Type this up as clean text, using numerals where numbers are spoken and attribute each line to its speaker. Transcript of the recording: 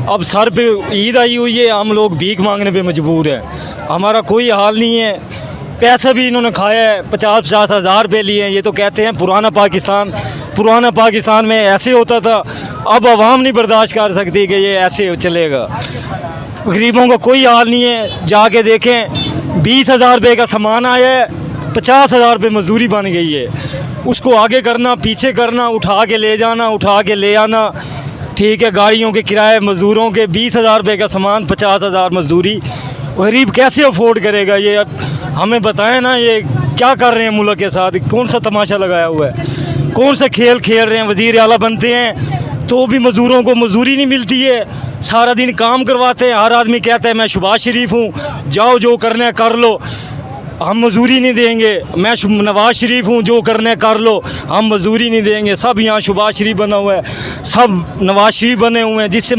Speaker 1: अब सर पे ईद आई हुई है, हम लोग भीख मांगने पे मजबूर हैं। हमारा कोई हाल नहीं है। पैसा भी इन्होंने खाया है, 50-50 हज़ार रुपये लिए हैं। ये तो कहते हैं पुराना पाकिस्तान में ऐसे होता था। अब आवाम नहीं बर्दाश्त कर सकती कि ये ऐसे चलेगा। गरीबों का कोई हाल नहीं है। जाके देखें, 20,000 रुपये का सामान आया है, 50,000 रुपये मजदूरी बन गई है। उसको आगे करना, पीछे करना, उठा के ले जाना, उठा के ले आना। ठीक है, गाड़ियों के किराए, मज़दूरों के 20,000 रुपये का सामान, 50,000 मजदूरी। गरीब कैसे अफोर्ड करेगा? ये हमें बताएं ना, ये क्या कर रहे हैं मुल्क के साथ? कौन सा तमाशा लगाया हुआ है? कौन सा खेल खेल रहे हैं? वज़ीर आला बनते हैं तो भी मज़दूरों को मजदूरी नहीं मिलती है। सारा दिन काम करवाते हैं। हर आदमी कहता है मैं शहबाज शरीफ हूँ, जाओ जो करना है कर लो, हम मजदूरी नहीं देंगे। मैं नवाज शरीफ हूँ, जो करना है कर लो, हम मजदूरी नहीं देंगे। सब यहाँ शहबाज शरीफ बना हुआ है, सब नवाज शरीफ बने हुए हैं, जिससे